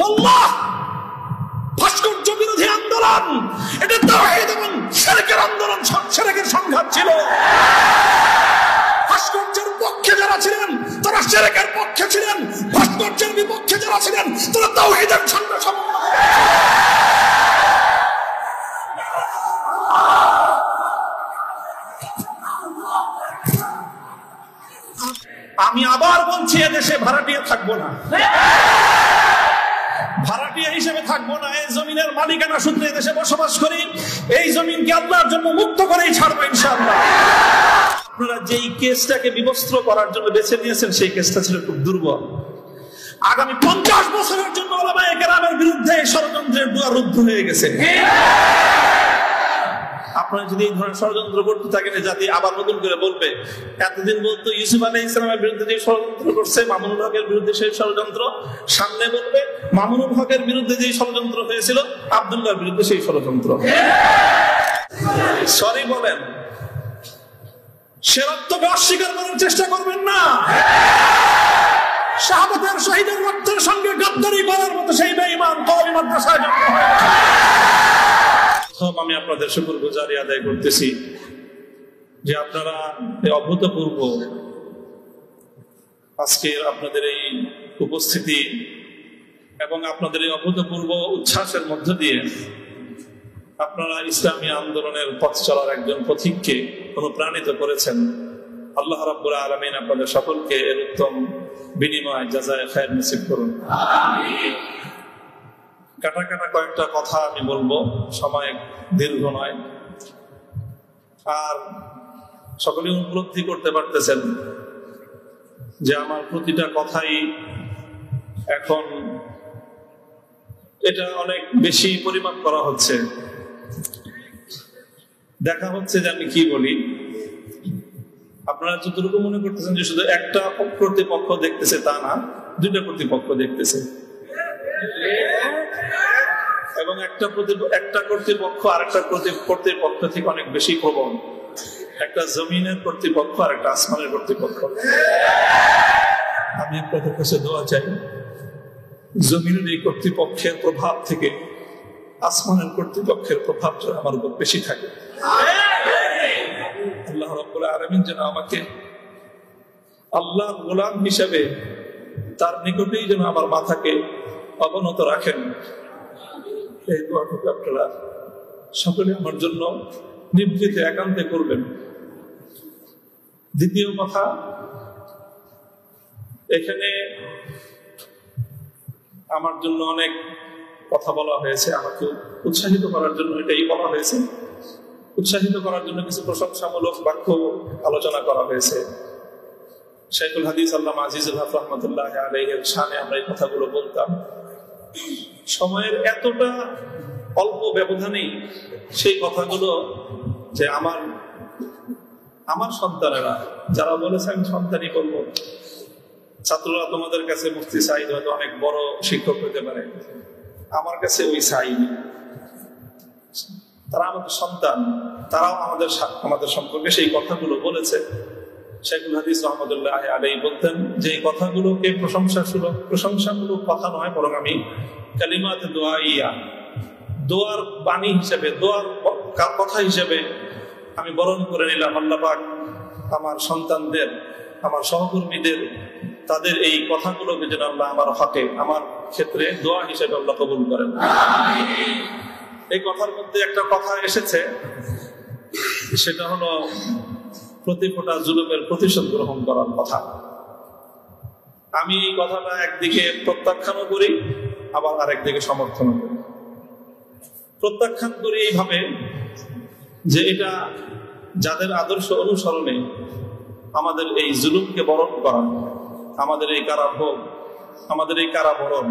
আল্লাহ, ভাস্কর্য বিরোধী আন্দোলন এটা তাওহীদ এবং শিরকের আন্দোলন, শিরকের সংঘাত ছিল। ভাস্কর্যের পক্ষে যারা ছিলেন তারা শিরকের পক্ষে ছিলেন, ভাস্কর্যের বিপক্ষে যারা ছিলেন তারা তাওহীদের সঙ্গে আমি আবার বলছি, এদেশে ভাড়াটিয়া থাকবো না, ভাড়াটিয়া হিসেবে থাকবো না। এই জমিনের মালিকানা সূত্রে এদেশে বসবাস করি, এই জমিনকে আল্লাহর জন্য মুক্ত করেই ছাড়বো ইনশাআল্লাহ। আপনারা যেই কেসটাকে বিবস্ত্র করার জন্য বেছে নিয়েছেন সেই কেসটা ছিল খুব দুর্বল। আগামী 50 বছরের জন্য উলামায়ে কেরামের বিরুদ্ধে ষড়যন্ত্রের দুয়ার রুদ্ধ হয়ে গেছে। আপনারা যদি এই ধরনের ষড়যন্ত্র করতে থাকেন, জাতি আবার নতুন করে বলবে, এতদিন বলতো ইউসুফ আলাইহিস সালামের বিরুদ্ধে যে ষড়যন্ত্র করছে, মামুনুল হকের বিরুদ্ধে সেই ষড়যন্ত্র, সামনে বলবে মামুনুল হকের বিরুদ্ধে যে ষড়যন্ত্র হয়েছিল আব্দুল্লাহর বিরুদ্ধে সেই ষড়যন্ত্র। সরি বলেন, সেরাত্মকে অস্বীকার করার চেষ্টা করবেন না। শাহাদাতের শহীদের রক্তের সঙ্গে গাদ্দারি করার মতো সেই বেঈমান কওমি মাদ্রাসায় জন্ম হয়। আমি আপনাদের শুকরগুজারি আদায় করতেছি যে আপনারা অভূতপূর্ব আজকে আপনাদের এই উপস্থিতি এবং আপনাদের এই অভূতপূর্ব উচ্ছ্বাসের মধ্য দিয়ে আপনারা ইসলামী আন্দোলনের পথ চলার একজন পথিককে অনুপ্রাণিত করেছেন। আল্লাহ রাব্বুল আলামিন আপনাদের সকলকে এর উত্তম বিনিময় জাযায়ে খায়র নসিব করুন। আমিন। কাটা কাটা কয়েকটা কথা আমি বলবো, সময় দীর্ঘ নয়। আর সকলে উপলব্ধি করতে পারতেছেন যে আমার প্রতিটা কথাই এখন এটা অনেক বেশি পরিমাপ করা হচ্ছে, দেখা হচ্ছে যে আমি কি বলি। আপনারা যতটুকু মনে করতেছেন যে শুধু একটা কর্তৃপক্ষ দেখতেছে, তা না, দুইটা কর্তৃপক্ষ দেখতেছে, এবং একটা কর্তৃপক্ষ আরেকটা কর্তৃপক্ষ থেকে অনেক বেশি প্রবল। একটা জমিনের কর্তৃপক্ষ আর একটা আসমানের কর্তৃপক্ষ। আমি আপনাদের কাছে দোয়া চাই, জমিনের এই কর্তৃপক্ষের প্রভাব থেকে আসমানের কর্তৃপক্ষের প্রভাব যেন আমার উপর বেশি থাকে। আল্লাহ রাব্বুল আলামিন যেন আমাকে আল্লাহর গোলাম হিসেবে তার নিকটেই যেন আমার মাথাকে অবনত রাখেন। এই দোয়াটুকু আপনারা সকলে আমার জন্য নিভৃতে একান্তে করবেন। দ্বিতীয় কথা, এখানে আমার জন্য অনেক কথা বলা হয়েছে, আমাকে উৎসাহিত করার জন্য এটাই বলা হয়েছে। উৎসাহিত করার জন্য কিছু প্রশংসামূলক বাক্য আলোচনা করা হয়েছে। শাইখুল হাদিস আল্লামা আজিজুল হক রাহমাতুল্লাহি আলাইহির শানে আমরা এই কথাগুলো বলতাম। সময়ের এতটা অল্প ব্যবধানেই সেই কথাগুলো যে আমার সন্তানেরা যারা বলেছে আমি সন্তানই করবো, ছাত্ররা তোমাদের কাছে মুফতি সাঈদ হয়তো অনেক বড় শিক্ষক হতে পারে, আমার কাছে ওই সাঈদ, তারা আমাদের সন্তান, তারাও আমাদের সম্পর্কে সেই কথাগুলো বলেছে। শাইখুল হাদিস রাহমাতুল্লাহি আলাইহি বলতেন যে এই কথাগুলোকে প্রশংসামূলক কথা নয়, বরং আমি কালিমাত দুআইয়া, দোয়ার বাণী হিসেবে, দোয়ার কথা হিসেবে আমি বরণ করে নিলাম। আল্লাহ পাক আমার সন্তানদের, আমার সহকর্মীদের, তাদের এই কথাগুলোকে যেন আল্লাহ আমার হকে, আমার ক্ষেত্রে দোয়া হিসেবে আল্লাহ কবুল করেন। এই কথার মধ্যে একটা কথা এসেছে, সেটা হলো প্রতি ফোঁটা জুলুমের প্রতিশোধ গ্রহণ করার কথা। আমি এই কথাটা একদিকে প্রত্যাখ্যানও করি, আবার আরেকদিকে সমর্থনও করি। প্রত্যাখ্যান করি এইভাবে যে এটা যাদের আদর্শ অনুসরণে আমাদের এই জুলুমকে বরণ করা, আমাদের এই কারাভোগ, আমাদের এই কারাবরণ,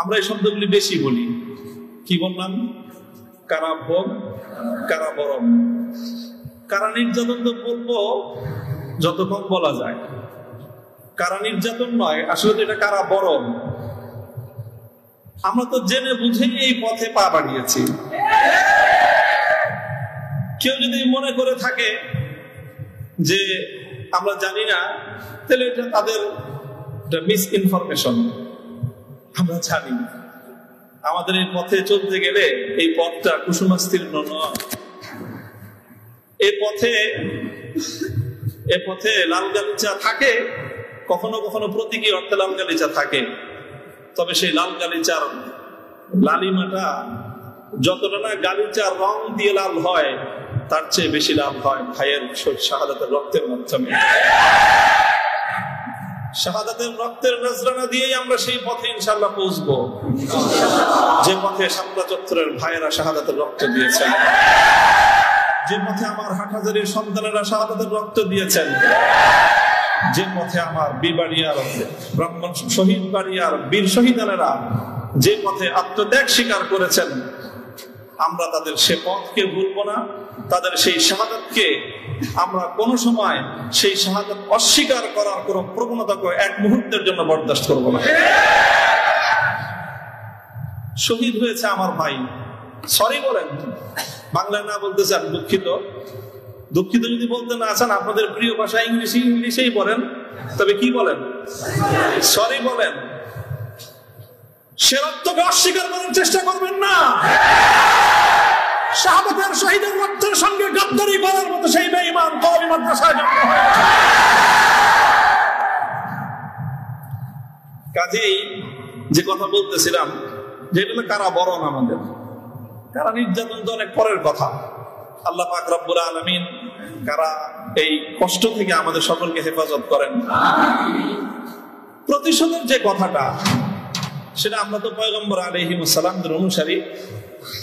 আমরা এই শব্দগুলি বেশি বলি। কি বললাম? কারাভোগ, কারাবরণ। কারা নির্যাতন তো বলবো যতক্ষণ বলা যায়, কারা নির্যাতন নয়, আসলে তো এটা কারাবরণ। আমরা তো জেনে বুঝে এই পথে পা বাড়িয়েছি। কেউ যদি মনে করে থাকে যে আমরা জানি না, তাহলে এটা তাদের মিস ইনফরমেশন, আমরা জানি আমাদের এই পথে চলতে গেলে এই পথটা কুসুমাস্তীর্ণ নয়। এ পথে লাল গালিচা থাকে, কখনো কখনো প্রতীকী অর্থে লাল গালিচা থাকে, তবে সেই লাল গালিচার লালিমাটা যতটা না গালিচার রং দিয়ে লাল হয়, তার চেয়ে বেশি লাল হয় ভাইয়ের শাহাদাতের রক্তের মাধ্যমে। শাহাদাতের রক্তের নজরানা দিয়েই আমরা সেই পথে ইনশাআল্লাহ পৌঁছবো, যে পথে শাপলা চত্বরের ভাইয়েরা শাহাদাতের রক্ত দিয়েছেন, যে পথে আমার হাটহাজারীর সন্তানেরা শাহাদাতের রক্ত দিয়েছেন, যে পথে আমার বিবাড়িয়ার ব্রাহ্মণ শহীদ বাড়িয়ার বীর শহীদানেরা যে পথে আত্মত্যাগ স্বীকার করেছেন, আমরা তাদের সে পথকে ভুলবো না। তাদের সেই শাহাদাতকে আমরা কোন সময় সেই শাহাদাত অস্বীকার করার কোন প্রবণতাকে এক মুহূর্তের জন্য বরদাস্ত করবো না। শহীদ হয়েছে আমার ভাই, সরি বলেন, বাংলায় না বলতে চান দুঃখিত, দুঃখিত যদি বলতে না চান আপনাদের প্রিয় ভাষা ইংলিশেই বলেন, তবে কি বলেন? সরি বলেন। সে রক্তকে অস্বীকার করার চেষ্টা করবেন না। শাহাদাতের শহীদের রক্তের সঙ্গে গাদ্দারি করার মতো সেই বেঈমান কওমি মাদ্রাসায় জন্ম হয়। কাজেই যে কথা বলতেছিলাম, যেটা কারা বরণ, আমাদের কারা নির্যাতন তো অনেক পরের কথা। আল্লাহ পাক রব্বুল আলামিন কারা এই কষ্ট থেকে আমাদের সকলকে হেফাজত করেন। প্রতিশোধের যে কথাটা, সেটা আমরা তো পয়গম্বর আলাইহিস সালামের অনুসারী।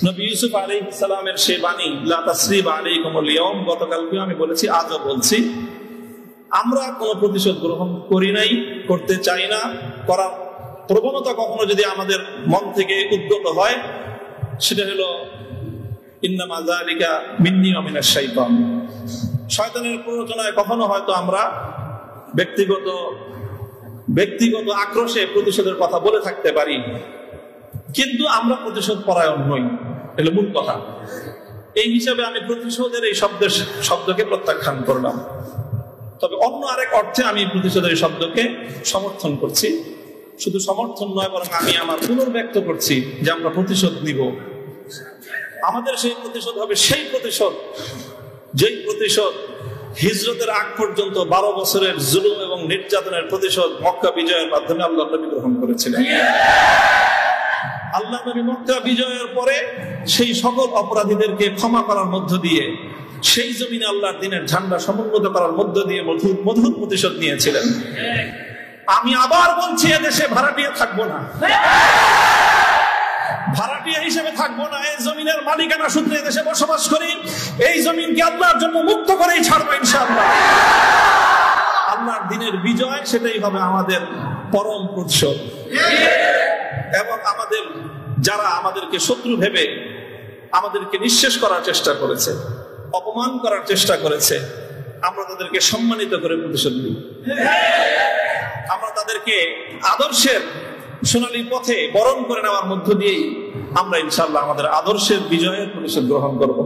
নবী ইউসুফ আলাইহিস সালামের সেই বাণী, লা তাসরিবা আলাইকুমুল ইয়াউম, গতকালকে আমি বলেছি, আজও বলছি, আমরা কোনো প্রতিশোধ গ্রহণ করি নাই, করতে চাই না। করার প্রবণতা কখনো যদি আমাদের মন থেকে উদ্গত হয়, সেটা হলো ইন্নামা যালিকা মিন্নী ওয়া মিনাশ শাইতান, শয়তানের প্ররোচনায় কখনো হয়তো আমরা ব্যক্তিগত আক্রোশে প্রতিশোধের কথা বলে থাকতে পারি, কিন্তু আমরা প্রতিশোধ পরায়ণ নই, এটা মূল কথা। এই হিসাবে আমি প্রতিশোধের এই শব্দকে প্রত্যাখ্যান করলাম। তবে অন্য আরেক অর্থে আমি প্রতিশোধের শব্দকে সমর্থন করছি। শুধু সমর্থন নয়, বরং আমি আমার পুনর্ব্যক্ত করছি যে আমরা প্রতিশোধ নিব। আমাদের সেই প্রতিশোধ হবে সেই প্রতিশোধ, যেই প্রতিশোধ হিজরতের আগ পর্যন্ত 12 বছরের জুলুম এবং নির্যাতনের প্রতিশোধ মক্কা বিজয়ের মাধ্যমে আল্লাহ নবী গ্রহণ করেছিলেন। আল্লাহ নবী মক্কা বিজয়ের পরে সেই সকল অপরাধীদেরকে ক্ষমা করার মধ্য দিয়ে, সেই জমিনে আল্লাহর দ্বীনের ঝান্ডা সমুন্নত করার মধ্য দিয়ে মধুর প্রতিশোধ নিয়েছিলেন। আমি আবার বলছি, এদেশে ভাড়াটিয়া থাকবো না, ভাড়াটিয়া হিসেবে থাকবো না। এই জমিনের মালিকানা সূত্রে এদেশে বসবাস করি, এই জমিনকে আল্লাহর জন্য মুক্ত করেই ছাড়বো ইনশাআল্লাহ। আল্লাহর দ্বীনের বিজয়, সেটাই হবে আমাদের পরম প্রতিশোধ। এবং যারা আমাদেরকে শত্রু ভেবে আমাদেরকে নিঃশেষ করার চেষ্টা করেছে, অপমান করার চেষ্টা করেছে, আমরা তাদেরকে সম্মানিত করে প্রতিশোধ নিই। আমরা তাদেরকে আদর্শের সোনালী পথে বরণ করে নেওয়ার মধ্য দিয়েই আমরা ইনশাআল্লাহ আমাদের আদর্শের বিজয়ের প্রতিশোধ গ্রহণ করব।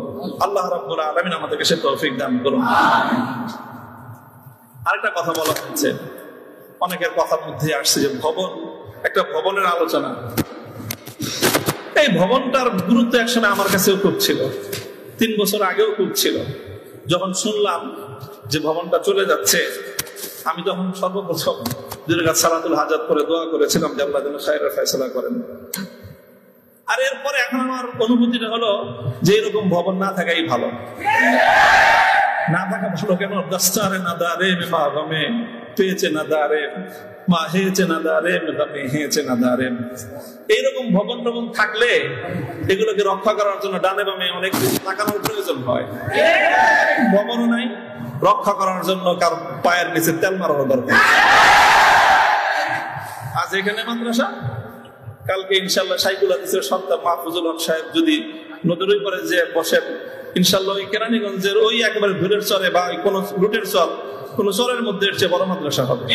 আল্লাহ রাব্বুল আলামিন আমাদেরকে সে তৌফিক দান করুন। আরেকটা কথা বলা হচ্ছে, অনেকের কথার মধ্যে আসছে যে একটা ভবনের আলোচনা। এই ভবনটার গুরুত্ব একসময় আমার কাছেও খুব ছিল, 3 বছর আগেও খুব ছিল। যখন শুনলাম যে ভবনটা চলে যাচ্ছে, আমি তখন সর্বপ্রথম সালাতুল হাজাত করে দোয়া করেছিলাম যে আল্লাহ যেন খায়রের ফয়সালা করেন। আর এরপরে এখন আমার অনুভূতিটা হলো যে এরকম ভবন না থাকাই ভালো। না থাকা ভালো কেন? দস্তারে না দারে মা গমে পেয়েছে না দারে মা হেয়েছে না দারে মে হেয়েছে না দারে। এইরকম ভবন টবন থাকলে এগুলোকে রক্ষা করার জন্য ডানে বামে অনেক কিছু তাকানোর প্রয়োজন হয়। ভবনও নাই, রক্ষা করার জন্য কার পায়ের নিচে তেল মারার দরকার। আজ এখানে মাদ্রাসা, কালকে ইনশাল্লাহ শাইখুল হাদিসের সন্তান মাহফুজুল হক সাহেব যদি নদীর ওই পারে যে বসেন, ইনশাল্লাহ ওই কেরানীগঞ্জের ওই একেবারে ধুলের চরে বা কোন রুটের চর, কোন চরের মধ্যে চেয়ে বড় মাদ্রাসা হবে।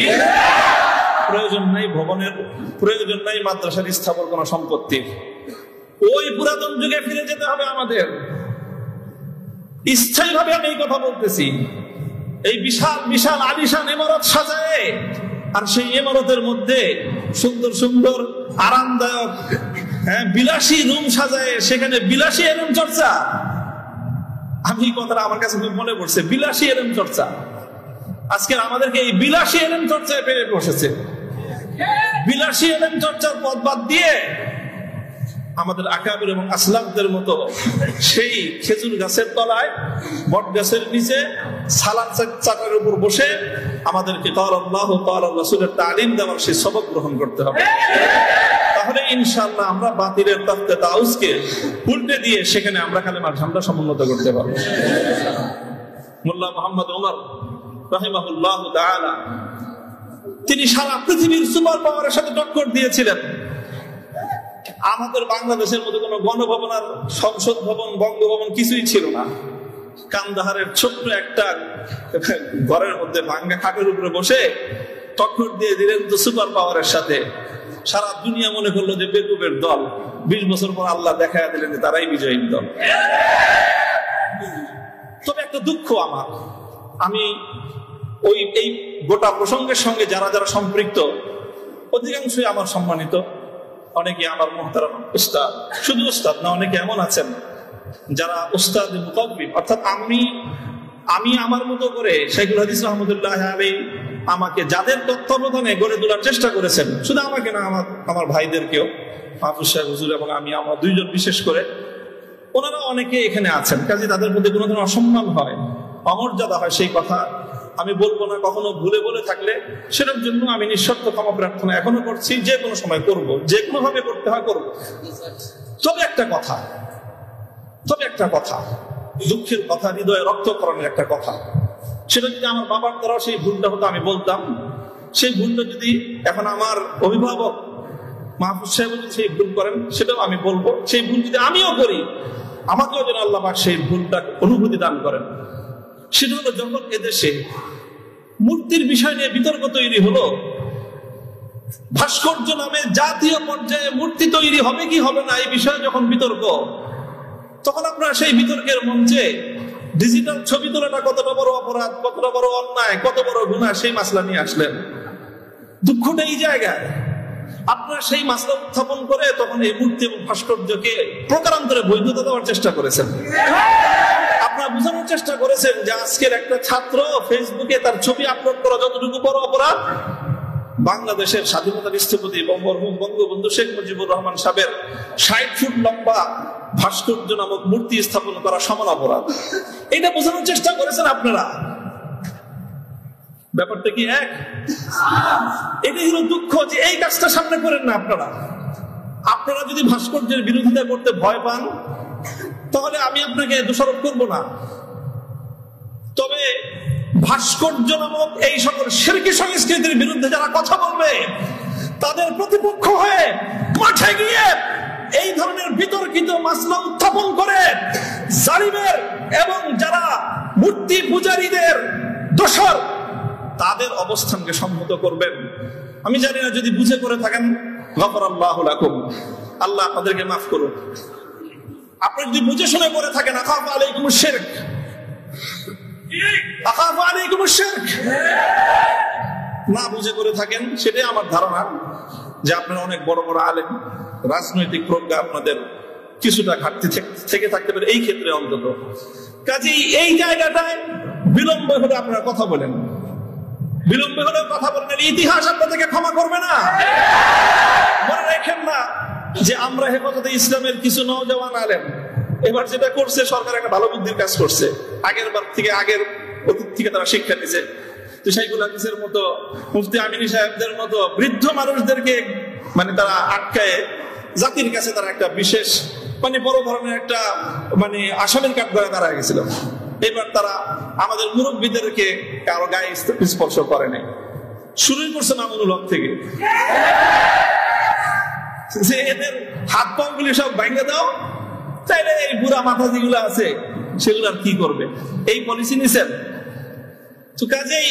প্রয়োজন নাই ভবনের, প্রয়োজন নাই মাদ্রাসার স্থাপন কোন সম্পত্তির। ওই পুরাতন যুগে ফিরে যেতে হবে আমাদের। স্থায়ী ভাবে আমি এই কথা বলতেছি। এই বিশাল বিশাল আলিশান ইমারত সাজায় আর সেই ইমারতের মধ্যে সুন্দর সুন্দর আরামদায়ক বিলাসী রুম সাজায়, সেখানে বিলাসী এলম চর্চা। আমি কথাটা আমার কাছে খুব মনে পড়ছে, বিলাসী এলম চর্চা। আজকে আমাদেরকে এই বিলাসী এলম চর্চায় পেরে বসেছে। বিলাসী এলম চর্চার পথ বাদ দিয়ে আমাদের আকাবির এবং আসলাফদের মতো সেই খেজুর গাছের তলায়, বট গাছের নিচে সালাদ চাটার উপর বসে আমাদেরকে ক্বালা আল্লাহু ক্বালা রাসূলের তালিম দেওয়ার সেই সবক গ্রহণ করতে হবে। তাহলে ইনশাআল্লাহ আমরা বাতিলের তখতে তাউসকে উল্টে দিয়ে সেখানে আমরা কালেমার ঝান্ডা সমুন্নত করতে পারবো। মোল্লা মুহাম্মদ ওমর রাহিমাহুল্লাহু তাআলা তিনি সারা পৃথিবীর সুপার পাওয়ারের সাথে টক্কর দিয়েছিলেন। আমাদের বাংলাদেশের মধ্যে কোনো গণভবন আর সংসদ ভবন, বঙ্গভবন কিছুই ছিল না। কান্দাহারের ছোট্ট একটা ঘরের মধ্যে ভাঙ্গা খাটের উপরে বসে টক্কর দিয়ে দিলেন তো সুপার পাওয়ারের সাথে। সারা দুনিয়া মনে করলো যে বেকুবের দল। 20 বছর পর আল্লাহ দেখায়া দিলেন যে তারাই বিজয়ী দল। তবে একটা দুঃখ আমার, আমি এই গোটা প্রসঙ্গের সঙ্গে যারা যারা সম্পৃক্ত অধিকাংশই আমার সম্মানিত, অনেকে আমার মুহতারাম উস্তাদ, শুধু উস্তাদ না, অনেকে এমন আছেন যারা উস্তাদ মুকাব্বিব, অর্থাৎ আমি আমার মতো করে শাইখুল হাদিস রাহমাতুল্লাহি আলাইহি আমাকে যাদের তত্ত্বাবধানে গড়ে তোলার চেষ্টা করেছেন, শুধু আমাকে না, আমার ভাইদেরকেও, মাহফুজ সাহেব হুজুর এবং আমি, আমরা দুইজন বিশেষ করে, ওনারা অনেকে এখানে আছেন। কাজে তাদের মধ্যে কোনো ধরনের অসম্মান হয়, অমর্যাদা হয়, সেই কথা আমি বলবো না। কখনো ভুলে বলে থাকলে সেটার জন্য আমি নিঃশর্ত ক্ষমা প্রার্থনা এখনো করছি, যে কোনো সময় করব, যে কোনো ভাবে করতে হয় করব। তবে একটা কথা, দুঃখের কথা, হৃদয়ে রক্তকরণের একটা কথা, সেটা যদি আমার বাবার দ্বারা সেই ভুলটা হতো আমি বলতাম। সেই ভুলটা যদি এখন আমার অভিভাবক মাহফুজ সাহেব যদি সেই ভুল করেন সেটাও আমি বলবো। সেই ভুল যদি আমিও করি, আমাকেও যেন আল্লাহ পাক সেই ভুলটা অনুভূতি দান করেন। সেটা হলো যখন এদেশে মূর্তির বিষয় নিয়ে বিতর্ক তৈরি হলো, ভাস্কর্য নামে জাতীয় পর্যায়ে মূর্তি তৈরি হবে কি হবে না এই বিষয়ে যখন বিতর্ক, তখন আপনারা সেই বিতর্কের মঞ্চে ডিজিটাল ছবি তোলাটা কতটা বড় অপরাধ, কতটা বড় অন্যায়, কত বড় গুনাহ, সেই মাসলা নিয়ে আসলেন। দুঃখটা এই জায়গায়, আপনারা সেই মাসলা উত্থাপন করে তখন এই মূর্তি এবং ভাস্কর্যকে প্রকারান্তরে বৈধতা দেওয়ার চেষ্টা করেছেন। আপনারা বোঝানোর চেষ্টা করেছেন যে আজকের একটা ছাত্র ফেসবুকে তার ছবি আপলোড করা যতটুকু বড় অপরাধ, বাংলাদেশের স্বাধীনতার স্থপতি বঙ্গবন্ধু শেখ মুজিবুর রহমান সাহেবের 60 ফুট লম্বা ভাস্কর্য নামক মূর্তি স্থাপন করা সমান অপরাধ। এটা বোঝানোর চেষ্টা করেছেন আপনারা। ব্যাপারটা কি এক? এটাই হলো দুঃখ যে এই কাজটা সামনে করেন না আপনারা যদি ভাস্কর্যের বিরোধিতা করতে ভয় পান তাহলে আমি আপনাকে দোষারোপ করব না। তবে ভাস্কর্য নামক এই সকল শিরকি সংস্কৃতির বিরুদ্ধে যারা কথা বলবে, তাদের প্রতিপক্ষ হয়ে মাঠে গিয়ে এই ধরনের বিতর্কিত মাসলা উত্থাপন করে জালিমের এবং যারা মূর্তি পূজারীদের দোষর, তাদের অবস্থানকে সম্মত করবেন। আমি জানি না, যদি বুঝে করে থাকেন গফরাল্লাহু লাকুম, আল্লাহ আপনাদেরকে মাফ করুন। আপনি যদি বুঝে শুনে করে থাকেন আখাফু আলাইকুমুশ শিরক, আখাফু আলাইকুমুশ শিরক, না বুঝে করে থাকেন, সেটাই আমার ধারণা যে আপনারা অনেক বড় বড় আলেম, রাজনৈতিক প্রজ্ঞা আপনাদের কিছুটা ঘাটতি থেকে থাকতে পারে এই ক্ষেত্রে অন্তত। কাজেই এই জায়গাটায় বিলম্ব হলে আপনারা কথা বলেন, বিলম্ব হলে কথা বলেন, ইতিহাস আপনাদেরকে ক্ষমা করবে না। মনে রাখেন না যে আমরা হেফাজতে ইসলামের কিছু নওজওয়ান আলেম এবার যেটা করছে, সরকার একটা ভালো বুদ্ধির কাজ করছে। আগের অতীত থেকে তারা শিক্ষা নিছে। তো শাইখুল হাদিসের মতো, মুফতি আমিনী সাহেবদের মতো বৃদ্ধ মানুষদেরকে তারা আটকায় জাতির কাছে তারা একটা বিশেষ বড় ধরনের একটা আসামের কাঠ করে দাঁড়ায় গেছিল। এবার তারা আমাদের মুরব্বীদেরকে কারো গায়ে স্পর্শ করে নাই, শুরুই করছে মামুনুল হক থেকে, যে এদের হাত পাগুলি সব ভাঙে দাও, তাইলে এই বুড়া মাথা যেগুলো আছে সেগুলো আর কি করবে, এই পলিসি নিছেন। তো কাজেই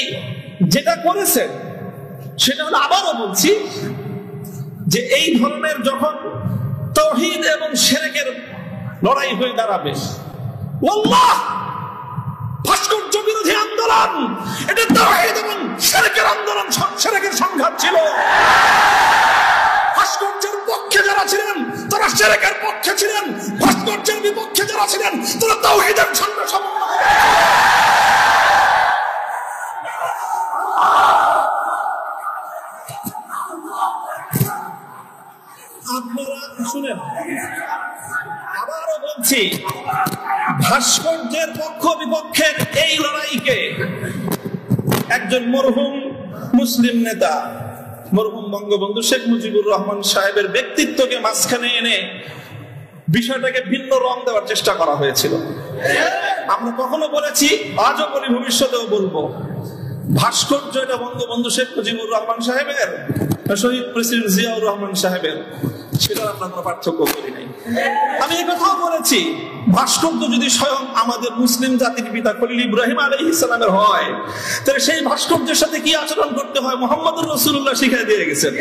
যেটা করেছেন সেটা হলো, আবারও বলছি, যে এই ধরনের যখন তাওহীদ এবং শিরকের লড়াই হয়ে দাঁড়াবে, আল্লাহ ভাস্কর্য বিরোধী আন্দোলন, এটা তাওহীদ এবং শিরকের আন্দোলন, শিরকের সংঘাত ছিল। ভাস্কর্যের পক্ষে যারা ছিলেন তারা শিরকের পক্ষে ছিলেন, ভাস্কর্যের বিপক্ষে যারা ছিলেন তারা তাওহীদের সঙ্গে সমন্বয়। আপনারা শুনেন, আবারও বলছি, ভাস্কর্যের পক্ষ বিপক্ষের এই লড়াইকে একজন মরহুম মুসলিম নেতা, মরহুম বঙ্গবন্ধু শেখ মুজিবুর রহমান সাহেবের ব্যক্তিত্বকে মাঝখানে এনে বিষয়টাকে ভিন্ন রং দেওয়ার চেষ্টা করা হয়েছিল। আমরা কখনো বলেছি, আজও বলি, ভবিষ্যতেও বলবো, ভাস্কর্য এটা বঙ্গবন্ধু শেখ মুজিবুর রহমান সাহেবের, শহীদ প্রেসিডেন্ট জিয়াউর রহমান সাহেবের, সেটার আমরা কোনো পার্থক্য করি নাই। আমি এই কথাও বলেছি, ভাস্কর্য যদি স্বয়ং আমাদের মুসলিম জাতির পিতা খলিল ইব্রাহিম আলাইহিস সালামের হয়, তাহলে সেই ভাস্কর্যের সাথে কি আচরণ করতে হয় মুহাম্মদুর রাসূলুল্লাহ শিখিয়ে দিয়ে গেছেন।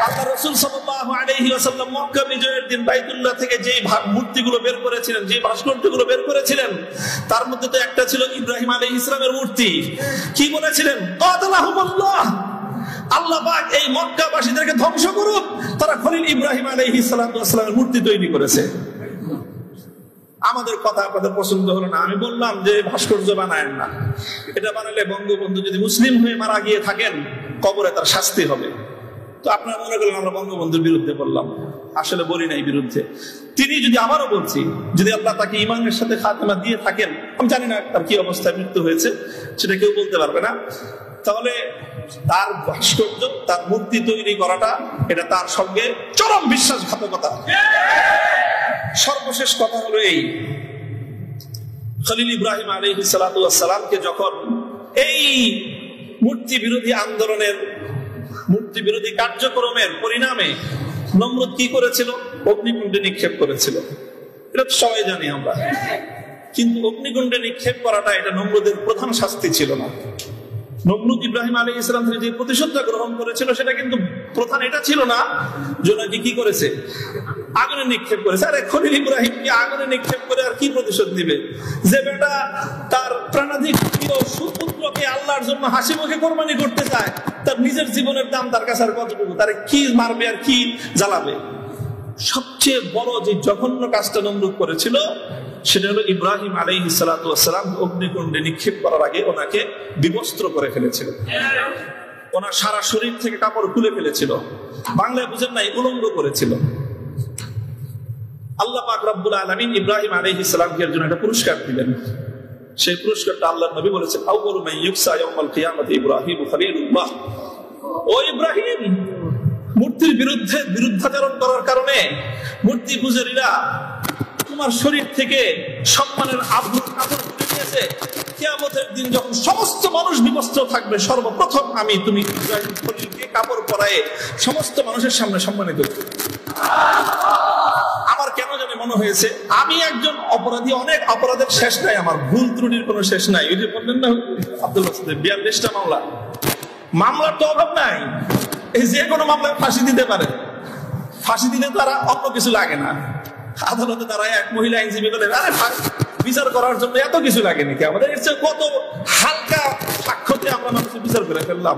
আল্লাহ রাসূল সাল্লাল্লাহু আলাইহি ওয়াসাল্লাম মক্কা বিজয়ের দিন বাইতুল্লাহ থেকে যে মূর্তিগুলো বের করেছিলেন, যে ভাস্কর্যগুলো বের করেছিলেন, তার মধ্যে তো একটা ছিল ইব্রাহিম আলাইহিস সালামের মূর্তি। কি বলেছিলেন? কাতালাহুমুল্লাহ, আল্লাহ পাক এই মক্কাবাসীদেরকে ধ্বংস করুক, তারা খলিল ইব্রাহিম আলাইহিস সালামের মূর্তি তৈরি করেছে। আমাদের কথা আপনাদের পছন্দ হলো না, আমি বললাম যে ভাস্কর্য বানায়েন না, এটা বানালে বঙ্গবন্ধু যদি মুসলিম হয়ে মারা গিয়ে থাকেন কবরে তার শাস্তি হবে। তো আপনারা মনে করলেন আমরা বঙ্গবন্ধুর বিরুদ্ধে বললাম, আসলে বলি নাই বিরুদ্ধে। তিনি যদি, আবারও বলছি, যদি আল্লাহ তাকে ঈমানের সাথে খাতেমা দিয়ে থাকেন, আমি জানি না তার কি অবস্থায় মৃত্যু হয়েছে, সেটা কেউ বলতে পারবে না, তাহলে তার ভাস্কর্য, তার মূর্তি তৈরি করাটা এটা তার সঙ্গে চরম বিশ্বাসঘাতকতা। সর্বশেষ কথা হলো এই, খলিল ইব্রাহিম আলাইহিস সালাতু ওয়াস সালামকে যখন এই মূর্তি বিরোধী আন্দোলনের, মূর্তি বিরোধী কার্যক্রমের পরিণামে নমরুদ কি করেছিল? অগ্নিকুণ্ডে নিক্ষেপ করেছিল। এটা তো সবাই জানি আমরা, কিন্তু অগ্নিকুণ্ডে নিক্ষেপ করাটা এটা নমরুদের প্রধান শাস্তি ছিল না। নমরুদ ইব্রাহিম আলাইহিস সালাম থেকে যে প্রতিশোধটা গ্রহণ করেছিল সেটা কিন্তু প্রধান এটা ছিল না যে নাকি কি করেছে, আগুনে নিক্ষেপ করেছে। আরে খলিল ইব্রাহিম কি আগুনে নিক্ষেপ করে আর কি প্রতিশোধ দিবে? যে বেটা তার প্রাণাধিক প্রিয় সুপুত্রকে আল্লাহর জন্য হাসি মুখে কোরবানি করতে চায়, তার নিজের জীবনের দাম তার কাছে আর কতটুকু, তারে কি মারবে আর কি জ্বালাবে? সবচেয়ে বড় যে জঘন্য কাজটা নমরুদ করেছিল সেটা হলো ইব্রাহিম আলাইহিস সালাতু ওয়াস সালাম অগ্নিকুণ্ডে নিক্ষেপ করার আগে ওনাকে বিবস্ত্র করে ফেলেছিল, ওনার সারা শরীর থেকে কাপড় খুলে ফেলেছিল, বাংলায় বুঝেন নাই, উলঙ্গ করেছিল। আল্লাহ পাক রব্বুল আলামিন ইব্রাহিম আলাইহিস সালামকে এর জন্য একটা পুরস্কার দিলেন। সেই পুরস্কারটা আল্লাহর নবী বলেছেন, আউয়ালু মান ইউকসা ইয়াউমাল কিয়ামাতি ইব্রাহিম খলিলুল্লাহ। ও ইব্রাহিম, মূর্তির বিরুদ্ধে বিরুদ্ধাচরণ করার কারণে মূর্তি পূজারীরা তোমার শরীর থেকে সম্মানের আভরণ কাপড় তুলে নিয়েছে। কিয়ামতের দিন যখন সমস্ত মানুষ বিবস্ত্র থাকবে, সর্বপ্রথম আমি তুমি ইব্রাহিম খলিলকে কাপড় পরায়ে সমস্ত মানুষের সামনে সম্মানিত করব। আমার কেন জানি মনে হয়েছে আমি একজন অপরাধী, অনেক অপরাধের শেষ নাই, আমার ভুল ত্রুটির কোনো শেষ নাই। ওই যে বললেন না আব্দুল বাসিদের 42টা মামলা, মামলার তো অভাব নাই, এই যে কোনো মামলায় ফাঁসি দিতে পারে। ফাঁসি দিলে তারা অন্য কিছু লাগে না, আদালতে তারা এক মহিলা আইনজীবী বলে, আরে বিচার করার জন্য এত কিছু লাগে নাকি? আমাদের কত হালকা সাক্ষ্যতে আমরা মানুষের বিচার করে ফেললাম।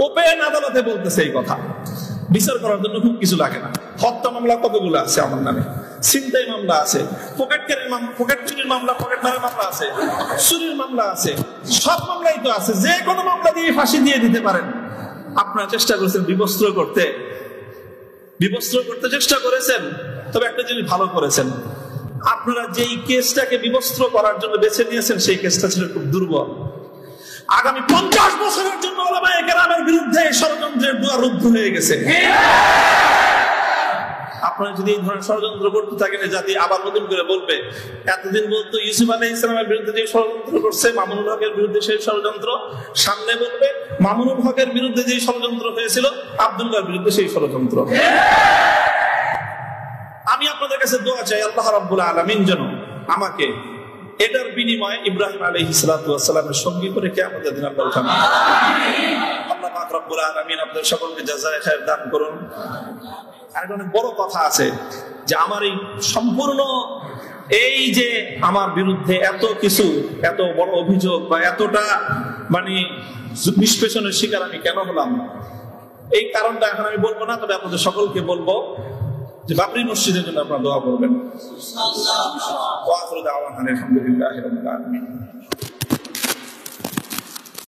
ওপেন আদালতে বলতেছে এই কথা, বিচার করার জন্য খুব কিছু লাগে না। হত্যা মামলা কতগুলো আছে আমার নামে, ছিনতাই মামলা আছে, পকেট চুরির মামলা, পকেট মারের মামলা আছে, চুরির মামলা আছে, সব মামলাই তো আছে। যে কোনো মামলা দিয়ে ফাঁসি দিয়ে দিতে পারেন। আপনারা চেষ্টা করেছেন বিবস্ত্র করতে, চেষ্টা করেছেন, তবে একটা জিনিস ভালো করেছেন, আপনারা যেই কেসটাকে বিবস্ত্র করার জন্য বেছে নিয়েছেন সেই কেসটা ছিল খুব দুর্বল। আগামী 50 বছরের জন্য ওলামায়ে কেরামের বিরুদ্ধে ষড়যন্ত্রের দুয়ার রুদ্ধ হয়ে গেছে। আপনারা যদি এই ধরনের ষড়যন্ত্র করতে থাকেন, জাতি আবার নতুন করে বলবে, এতদিন বলতো ইউসুফ আলাইহিস সালামের বিরুদ্ধে যে ষড়যন্ত্র করছে, মামুনুল হকের বিরুদ্ধে সেই ষড়যন্ত্র, সামনে বলবে মামুনুল হকের বিরুদ্ধে যে ষড়যন্ত্র হয়েছিল, আব্দুল্লাহর বিরুদ্ধে সেই ষড়যন্ত্র। আমি আপনাদের কাছে দোয়া চাই, আল্লাহ রাব্বুল আলামিন যেন আমাকে এটার বিনিময়ে ইব্রাহিম আলাইহিস সালাতু ওয়াস সালামের সঙ্গী করে কিয়ামতের দিন আল্লাহ উঠান। আল্লাহ পাক রব্বুল আলামিন আপনাদের সকলকে জাযায়ে খায়র দান করুন। আর অনেক বড় কথা আছে যে আমার এই সম্পূর্ণ এই যে আমার বিরুদ্ধে এত কিছু, এত বড় অভিযোগ বা এতটা মানে নিষ্পেষণের শিকার আমি কেন হলাম, এই কারণটা এখন আমি বলবো না, তবে আপনাদের সকলকে বলবো যে বাবরি মসজিদের জন্য আপনারা দোয়া করবেন। ওয়া আখিরু দাওয়ানা আলহামদুলিল্লাহি রাব্বিল আলামিন।